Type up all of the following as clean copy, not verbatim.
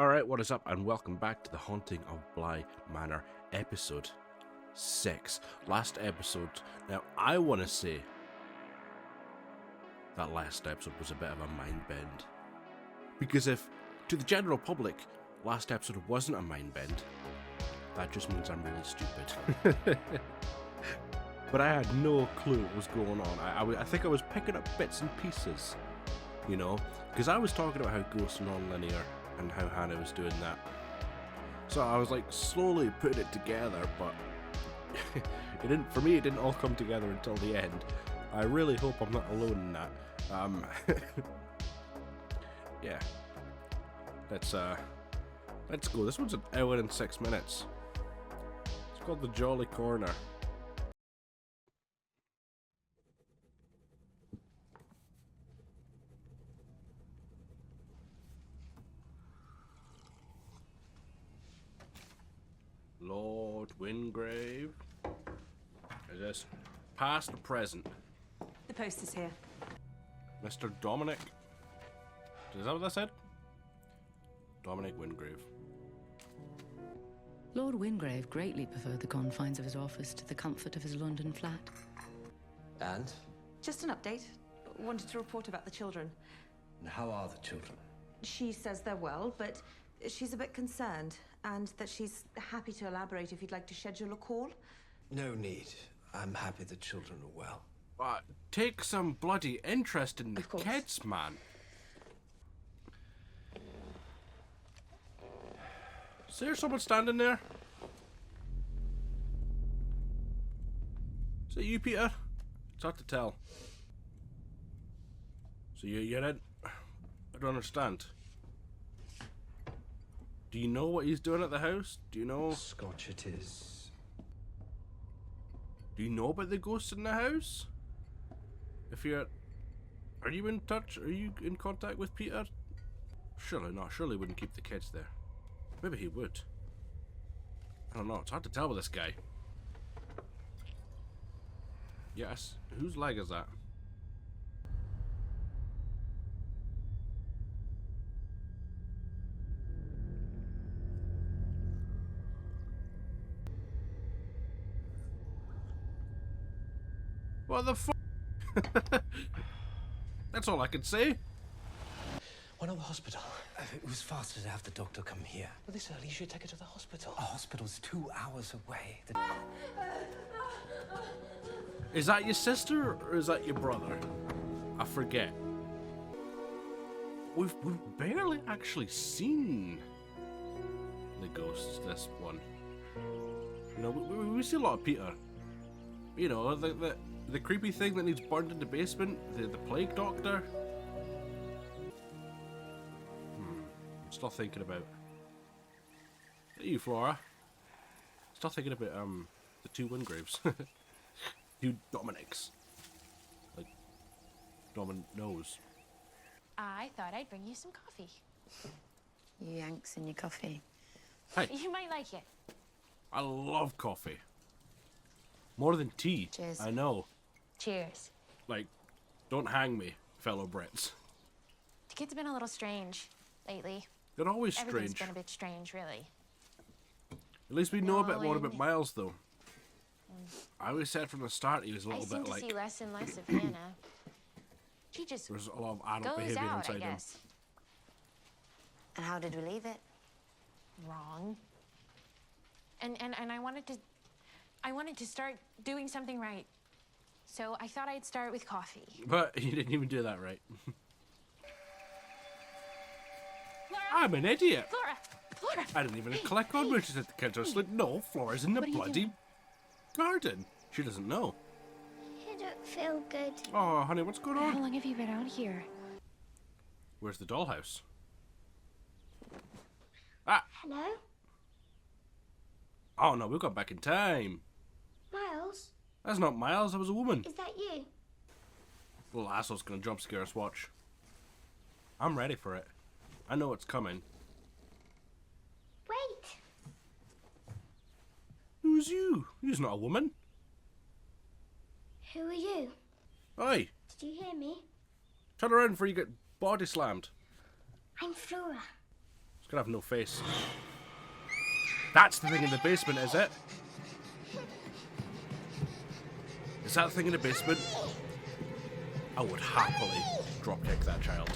Alright, what is up, and welcome back to The Haunting of Bly Manor, episode 6. Last episode. Now, I want to say that last episode was a bit of a mind bend. Because if, to the general public, last episode wasn't a mind bend, that just means I'm really stupid. But I had no clue what was going on. I think I was picking up bits and pieces, you know? Because I was talking about how ghosts are non-linear, and how Hannah was doing that. So I was like slowly putting it together, but it didn't. For me, it didn't all come together until the end. I really hope I'm not alone in that. Yeah. Let's go. This one's an hour and 6 minutes. It's called The Jolly Corner. Lord Wingrave. Is this past or present? The post is here. Mr. Dominic. Is that what that said? Dominic Wingrave. Lord Wingrave greatly preferred the confines of his office to the comfort of his London flat. And? Just an update. Wanted to report about the children. And how are the children? She says they're well, but she's a bit concerned, and that she's happy to elaborate if you'd like to schedule a call. No need. I'm happy the children are well. Take some bloody interest in the Of course. kids, man. Is there someone standing there? Is it you, Peter? It's hard to tell. So you're in? I don't understand. Do you know what he's doing at the house? Do you know? Scotch it is. Do you know about the ghosts in the house? If you're... Are you in touch? Are you in contact with Peter? Surely not. Surely he wouldn't keep the kids there. Maybe he would. I don't know. It's hard to tell with this guy. Yes. Whose leg is that? What the f***? That's all I can say. Why not the hospital? It was faster to have the doctor come here. But this early, you should take her to the hospital. A hospital's 2 hours away. Is that your sister or is that your brother? I forget. We've barely actually seen the ghosts this one. You know, we see a lot of Peter. You know, the creepy thing that needs burned in the basement, the plague doctor. I'm still thinking about. Hey, you, Flora. Still thinking about the two Wingraves. Two Dominics. Like Dominoes. I thought I'd bring you some coffee. You Yanks in your coffee. Hey, You might like it. I love coffee. More than tea. Cheers. I know. Cheers. Like, don't hang me, fellow Brits. The kids have been a little strange lately. They're always Everything's strange. been a bit strange, really. At least we know a bit more No, about Miles, though. I always said from the start he was a I little seem bit to like see less and less of Hannah. She just there's a lot of adult goes behavior out, inside I him. guess. And how did we leave it? Wrong. And I wanted to start doing something right. So I thought I'd start with coffee. But he didn't even do that right. Flora! I'm an idiot. Flora! I didn't even click on where she said the kids are asleep. No, Flora's in the What are you bloody doing? garden. She doesn't know. I don't feel good. Oh, honey, what's going How on? long have you been out here? Where's the dollhouse? Ah! Hello? Oh no, we've gone back in time. Miles? That's not Miles, that was a woman. Is that you? Little asshole's gonna jump scare us, watch. I'm ready for it. I know it's coming. Wait. Who's you? You's not a woman. Who are you? Oi, Did you hear me? turn around before you get body slammed. I'm Flora. It's Could have no face. That's the thing in the basement, is it? Is that the thing in the basement? I would happily dropkick that child.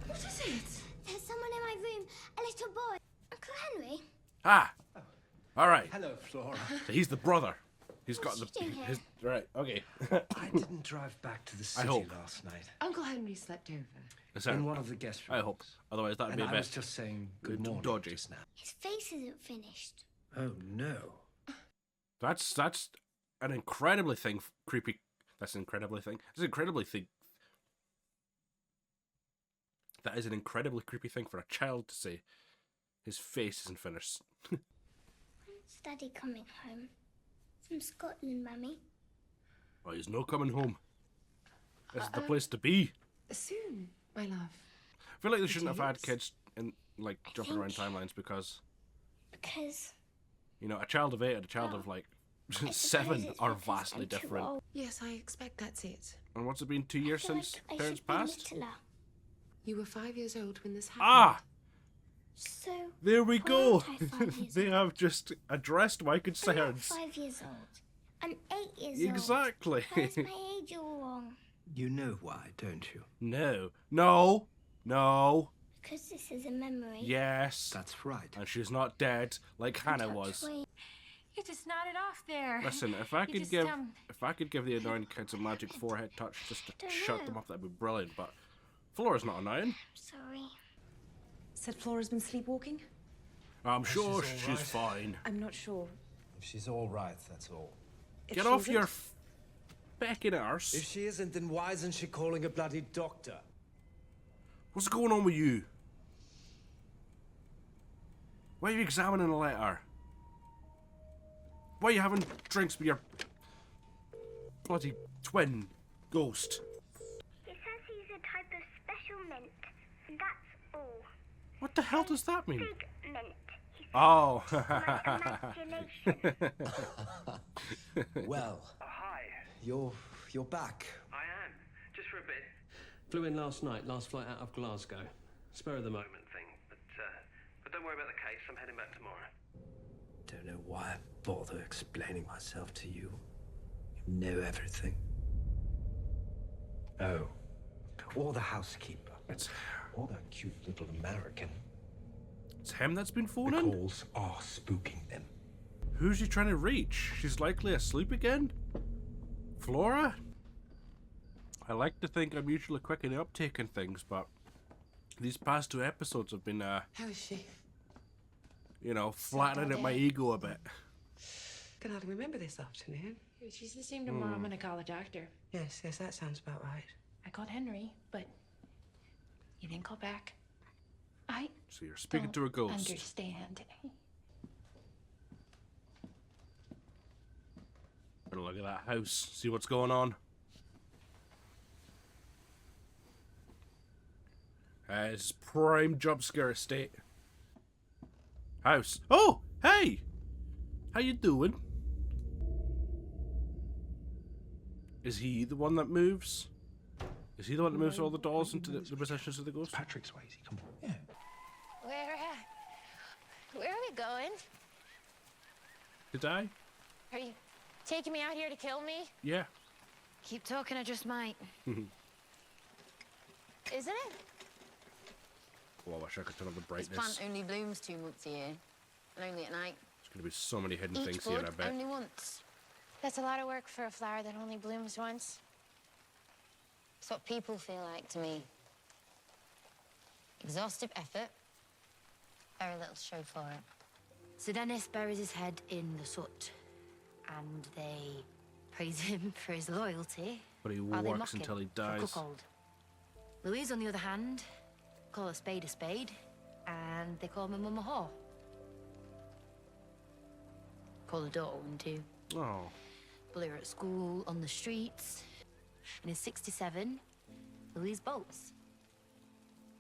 What is it? There's someone in my room. A little boy. Uncle Henry? Ah! Alright. Hello, Flora. So he's the brother. He's got What's the... she doing here? Right, okay. I didn't drive back to the city hope. last night. Uncle Henry slept over. Is that- In one of the guest rooms. I hope. Otherwise that'd And be a I bit was just saying good morning dodgy. just now. His face isn't finished. Oh, no. That's an incredibly creepy... That's an incredibly thing. That's an incredibly thing... That is an incredibly creepy thing for a child to say. His face isn't finished. When's Daddy coming home? From Scotland, Mummy. Oh, he's no coming home. This is the place to be. Soon, my love. I feel like they shouldn't have had is. kids in like jumping around timelines because, Because you know, a child of 8 and a child of like I 7 suppose it's are because vastly I'm too different. old. Yes, I expect that's it. And what's it been, 2 years I feel since like I parents should be passed? littler. You were 5 years old when this happened. Ah, So there we why go. aren't I 5 years They old? have just addressed my I'm not concerns. 5 years old. I'm 8 years old. Exactly. Why is my age all wrong? You know why, don't you? No. Because this is a memory. Yes. That's right. And she's not dead like Hannah was. Wait, You just nodded off there. Listen, if I You could just, give the annoying kids a magic forehead touch just to don't shut know. them up, that'd be brilliant. But Flora's not annoying. sorry. Said Flora's been sleepwalking? I'm sure she's she's all right. fine. I'm not sure. If she's all right, that's all. If Get she off isn't- your feckin' arse. If she isn't, then why isn't she calling a bloody doctor? What's going on with you? Why are you examining a letter? Why are you having drinks with your bloody twin ghost? It says he's a type of special mint. That's all. What the hell does that mean? Big mint. He says Oh. my imagination. Well, Hi, you're back. I am. Just for a bit. Flew in last night, last flight out of Glasgow. Spur of the moment thing, but don't worry about the case. I'm heading back tomorrow. Don't know why I bother explaining myself to you. You know everything. Oh, or the housekeeper. Or that cute little American. It's him that's been The phoning? calls are spooking them. Who's he trying to reach? She's likely asleep again? Flora? I like to think I'm usually quick in uptaking things, but these past 2 episodes have been, How is she? you know, flattening at my ego a bit. Can hardly remember this afternoon. She's the same tomorrow. I'm gonna call a doctor. Yes, that sounds about right. I called Henry, but he didn't call back. I So you're speaking don't to a ghost. understand. Better look at that house, see what's going on. It's prime jump scare estate. House. Oh, hey! How you doing? Is he the one that moves? Is he the one that moves all the dolls into the possessions of the ghost? Patrick Swayze, come on. Yeah. Where are we going? Did I? Are you taking me out here to kill me? Yeah. Keep talking, I just might. Isn't it? Oh, I wish I could turn up the This brightness. plant only blooms 2 months a year, and only at night. There's going to be so many hidden Each things here, I bud bet. only once. That's a lot of work for a flower that only blooms once. It's what people feel like to me. Exhaustive effort, very little to show for it. So Dennis buries his head in the soot, and they praise him for his loyalty. But he while they works mock him until he for dies. cuckold. Louise, on the other hand, call a spade, and they call him a mama whore. Call the daughter one too. Oh. Bully her at school, on the streets. And in '67, Louise bolts.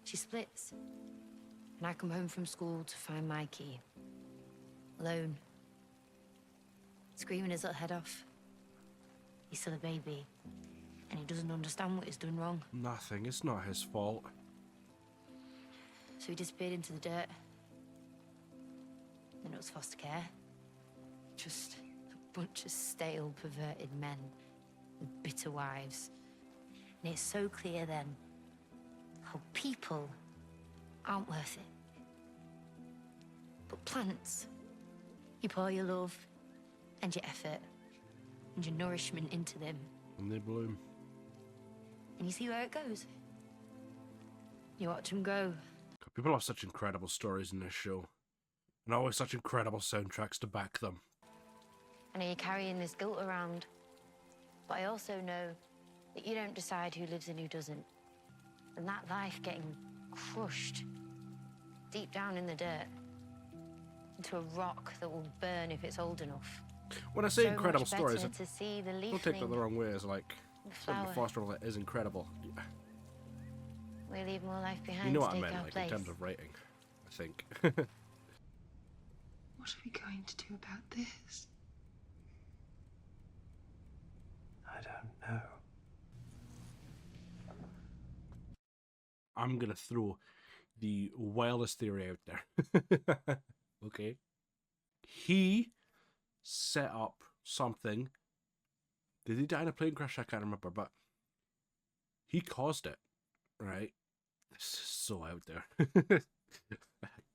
She splits. And I come home from school to find my key. Alone. Screaming his little head off. He's still a baby. And he doesn't understand what he's done wrong. Nothing. It's not his fault. So he disappeared into the dirt. it was foster care. Just a bunch of stale, perverted men with bitter wives. And it's so clear then how people aren't worth it. But plants, you pour your love and your effort and your nourishment into them. And they bloom. And you see where it goes. You watch them grow. People have such incredible stories in this show. And always such incredible soundtracks to back them. I know you're carrying this guilt around, but I also know that you don't decide who lives and who doesn't. And that life getting crushed deep down in the dirt into a rock that will burn if it's old enough. When I say So incredible much better stories, to see the don't take that the leafling, wrong way. It's like the something flower. Foster is incredible. We leave more life behind You know to what I take meant, our like place. in terms of writing, I think. What are we going to do about this? I don't know. I'm gonna throw the wildest theory out there. Okay. He set up something. Did he die in a plane crash? I can't remember, but he caused it, right? This is so out there.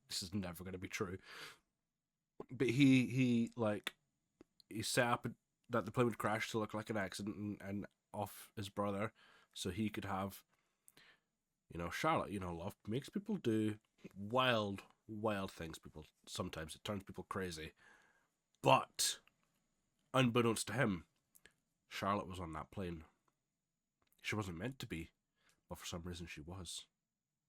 This is never gonna be true. But he set up that the plane would crash to look like an accident and off his brother, so he could have, you know, Charlotte. You know, love makes people do wild things. People sometimes, it turns people crazy. But unbeknownst to him, Charlotte was on that plane. She wasn't meant to be, but for some reason she was.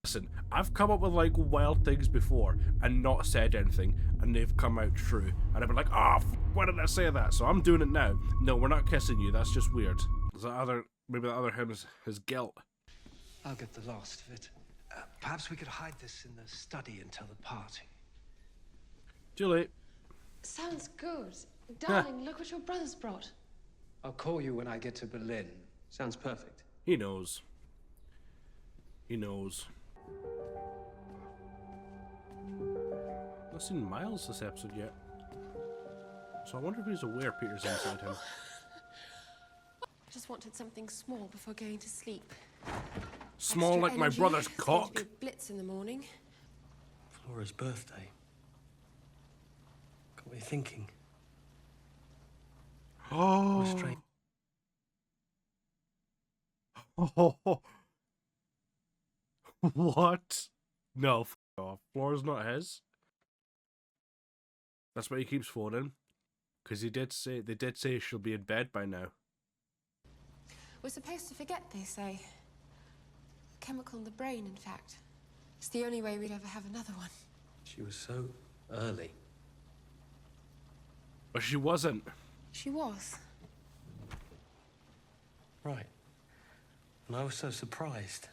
Listen, I've come up with like wild things before and not said anything, and they've come out true. And I've been like, oh, why did I say that? So I'm doing it now. No, we're not kissing you. That's just weird. Maybe that other him is his guilt. I'll get the last of it. Perhaps we could hide this in the study until the party. Julie. Sounds good. Darling, look what your brother's brought. I'll call you when I get to Berlin. Sounds perfect. He knows. He knows. Not seen Miles this episode yet. So I wonder if he's aware Peter's inside him. I just wanted something small before going to sleep. Small Extra like my energy. brother's It's going to cock. be a blitz in the morning. Flora's birthday. Got me thinking. Oh. What a strange. Oh. What? No, f off. Flora's not his. That's why he keeps phoning. Because they did say she'll be in bed by now. We're supposed to forget, they say. A chemical in the brain, in fact. It's the only way we'd ever have another one. She was so early. But she wasn't. She was. Right. And I was so surprised.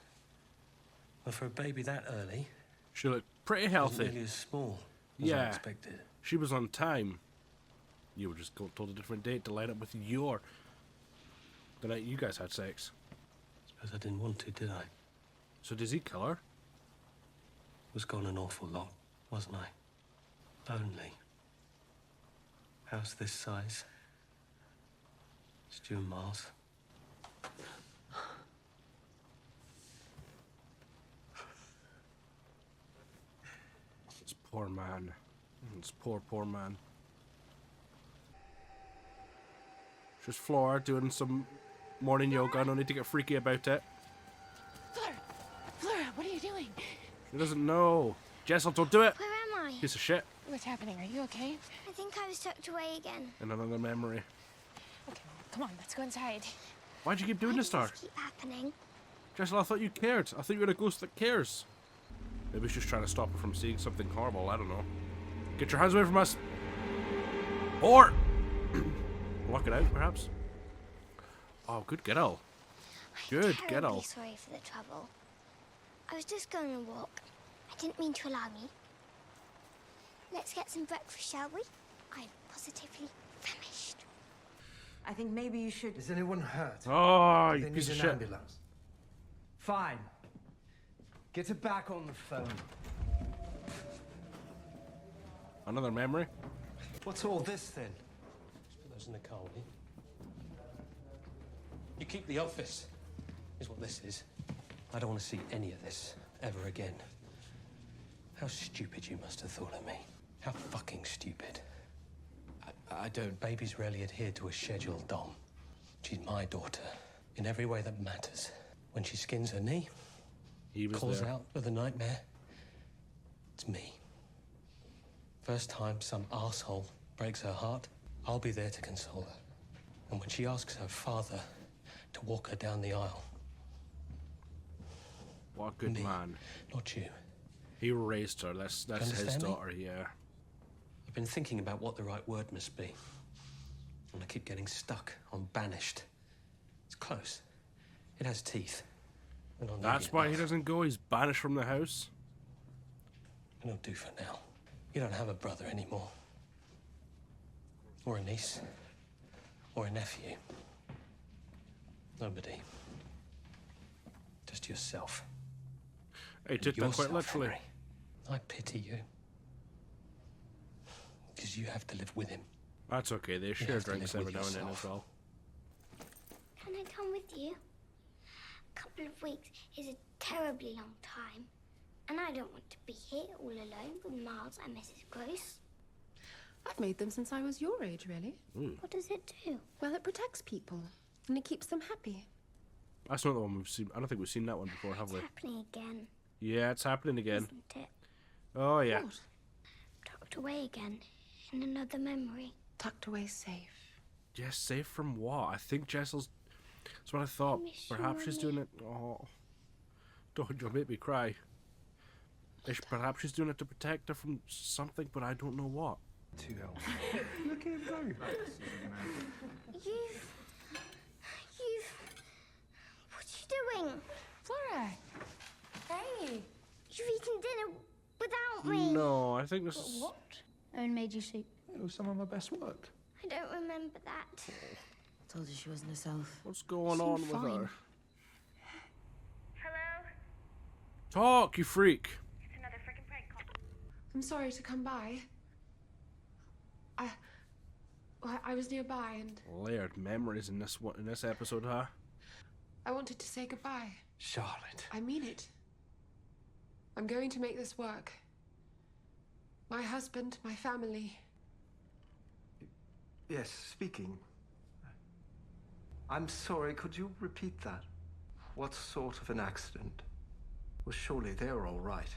Well, for a baby that early, She looked pretty wasn't healthy. nearly as small as I Yeah. expected. She was on time. You were just told a different date to line up with the night you guys had sex. Suppose I didn't want to, did I? So does he kill her? Was gone an awful lot, wasn't I? Lonely. House this size. Stu and Miles. This poor man. This poor man. Just Flora doing some morning yoga. No need to get freaky about it. Flora, what are you doing? She doesn't know. Jessel, don't do it. Where am I? Piece of shit. What's happening? Are you okay? I think I was tucked away again. In another memory. Okay, come on, let's go inside. Why'd you keep doing Why this to her? does keep happening? Jessel, I thought you cared. I thought you were a ghost that cares. Maybe she's trying to stop her from seeing something horrible. I don't know. Get your hands away from us. Or block it out, perhaps. Oh, good girl. Good I'm terribly girl. sorry for the trouble. I was just going on a walk. I didn't mean to alarm you. Let's get some breakfast, shall we? I'm positively famished. I think maybe you should. Is anyone hurt? Oh, Do you they piece need of an shit. ambulance? Fine. Get her back on the phone. Another memory? What's all this then? Just put those in the car, will you? You keep the office, is what this is. I don't want to see any of this ever again. How stupid you must have thought of me. How fucking stupid. I don't. Babies rarely adhere to a schedule, Dom. She's my daughter in every way that matters. When she skins her knee, He was calls there. out with a nightmare, it's me. First time some arsehole breaks her heart, I'll be there to console her. And when she asks her father to walk her down the aisle, What a good me, man. not you. He raised her. That's his understand me? daughter, yeah. I've been thinking about what the right word must be. And I keep getting stuck on banished. It's close. It has teeth. And I'll need That's it why he enough. doesn't go. He's banished from the house. It'll do for now. You don't have a brother anymore. Or a niece. Or a nephew. Nobody. Just yourself. He took that quite Yourself, literally. Henry. I pity you. Because you have to live with him. That's okay. They share have to drinks live every with now and then as yourself. well. Can I come with you? A couple of weeks is a terribly long time. And I don't want to be here all alone with Miles and Mrs. Gross. I've made them since I was your age, really. What does it do? Well, it protects people, and it keeps them happy. That's not the one we've seen. I don't think we've seen that one before, have It's we? happening again, Yeah, it's happening again. isn't it? Oh, yeah. What? Tucked away again in another memory. Tucked away safe. Yes, safe from what? I think Jessel's... That's what I thought. Miss you, Perhaps she's doing Mummy. it... Oh. Don't make me cry. Perhaps she's doing it to protect her from something, but I don't know what. To help. Look at him go. What are you doing? Flora. Hey. You've eaten dinner without me. No, I think this is... What? Owen made you soup. It was some of my best work. I don't remember that. Told her she wasn't herself. What's going Seemed on with fine. her? Hello? Talk, you freak! It's another freaking prank call. I'm sorry to come by. I was nearby, and Layered memories in this one, in this episode, huh? I wanted to say goodbye. Charlotte. I mean it. I'm going to make this work. My husband, my family. Yes, speaking. I'm sorry, could you repeat that? What sort of an accident? Well, surely they're all right.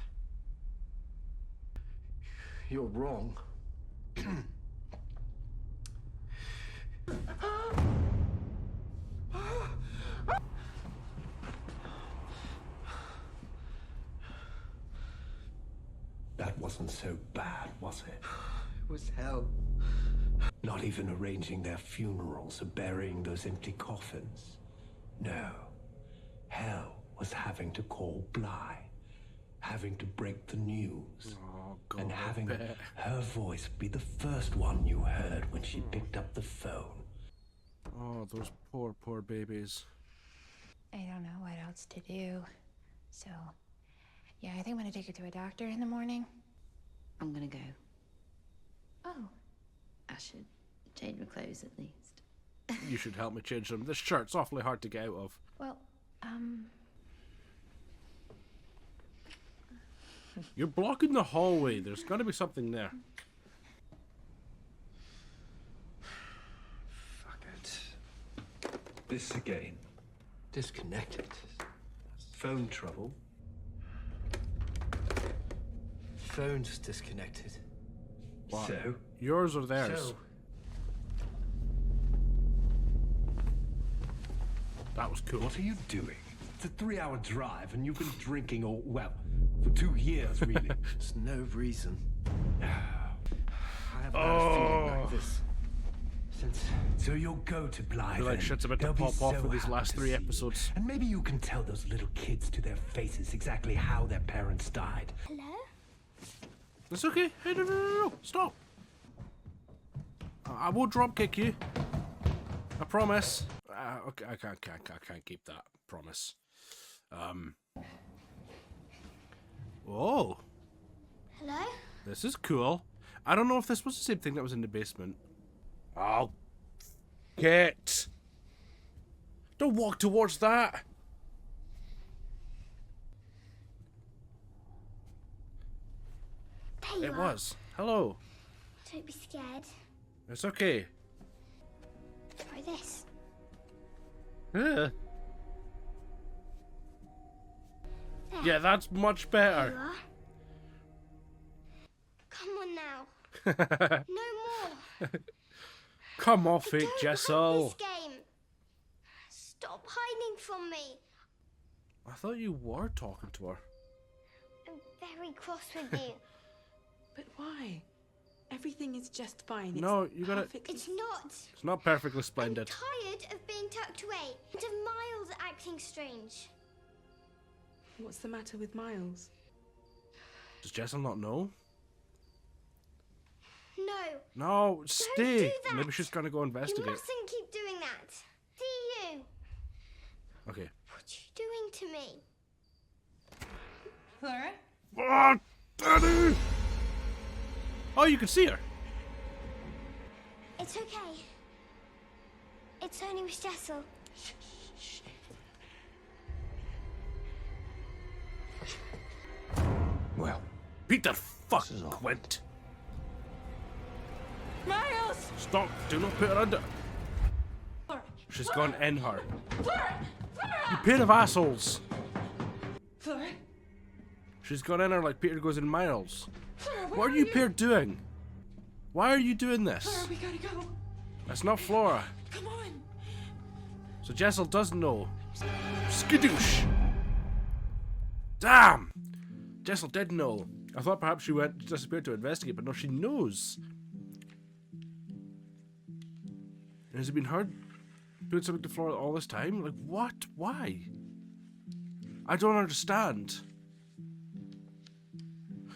You're wrong. That wasn't so bad, was it? It was hell. Not even arranging their funerals or burying those empty coffins. No. Hell was having to call Bly, having to break the news, Oh, God, and I having bet. her voice be the first one you heard when she picked up the phone. Oh, those poor, poor babies. I don't know what else to do. So, yeah, I think I'm gonna take her to a doctor in the morning. I'm gonna go. Oh. I should change my clothes at least. You should help me change them. This shirt's awfully hard to get out of. Well, You're blocking the hallway. There's got to be something there. Fuck it. This again. Disconnected. Phone trouble. Phone's disconnected. What? So, Yours or theirs? So, That was cool. what are you doing? It's a 3-hour drive and you've been drinking all, well, for 2 years, really. there's no reason. I haven't had a feeling like this since. So you'll go to Bly. I feel like then. shit's about to They'll be pop off so with these happy last to 3 see you. episodes. And maybe you can tell those little kids to their faces exactly how their parents died. Hello? It's okay. Hey, no. Stop. I won't drop kick you. I promise. Okay, I can't keep that promise. Oh, Hello? this is cool. I don't know if this was the same thing that was in the basement. Oh, Kit! Don't walk towards that! There you It are. was. Hello. Don't be scared. It's okay. Try this. Uh. There. Yeah, that's much There better. you are. Come on now. No more. Come off I it, don't like Jessel. this game. Stop hiding from me. I thought you were talking to her. I'm very cross with you. But why? Everything is just fine. No, you gotta... It's not. It's not perfectly splendid. I'm tired of being tucked away and of Miles acting strange. What's the matter with Miles? Does Jessel not know? No. No, stay. do that. Maybe she's gonna go You investigate. mustn't keep doing that. See you. Okay. What are you doing to me? Flora? Oh, Daddy! Oh, you can see her. It's okay. It's only with Jessel. Well, Peter fucking Quint. Miles! Stop. Do not put her under. Flora! She's gone in her. Flora! Flora! You pair of assholes. Flora? She's gone in her like Peter goes in Miles. Flora, What are you pair doing? Why are you doing this? Flora, we gotta go. That's not Flora. Come on. So Jessel does know. Skadoosh! Damn! Jessel did know. I thought perhaps she went disappeared to investigate, but no, she knows. And has it been her doing something to Flora all this time? Like, what? Why? I don't understand.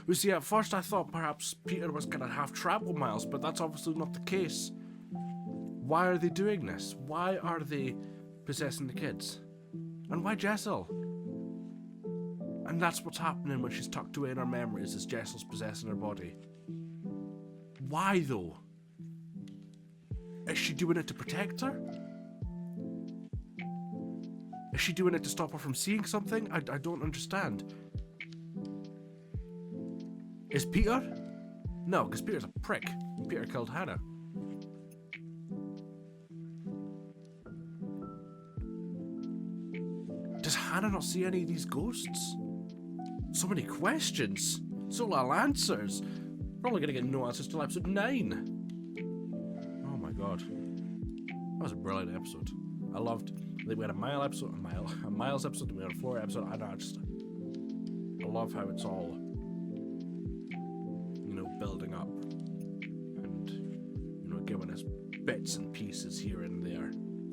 You see, at first I thought perhaps Peter was kind of half trapped with Miles, but that's obviously not the case. Why are they doing this? Why are they possessing the kids? And why Jessel? And that's what's happening when she's tucked away in her memories, is Jessel's possessing her body. Why though? Is she doing it to protect her? Is she doing it to stop her from seeing something? I don't understand. Is Peter? No, because Peter's a prick. Peter killed Hannah. Does Hannah not see any of these ghosts? So many questions. So little answers. We're only going to get no answers till episode 9. Oh my god. That was a brilliant episode. I loved that we had a Miles episode, a Miles episode, and we had a Flora episode. I love how it's all, you know, building up and, you know, giving us bits and pieces here and there.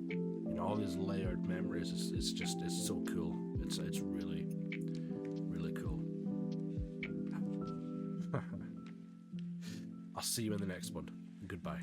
You know, all these layered memories. It's so cool. It's really, really cool. I'll see you in the next one. Goodbye.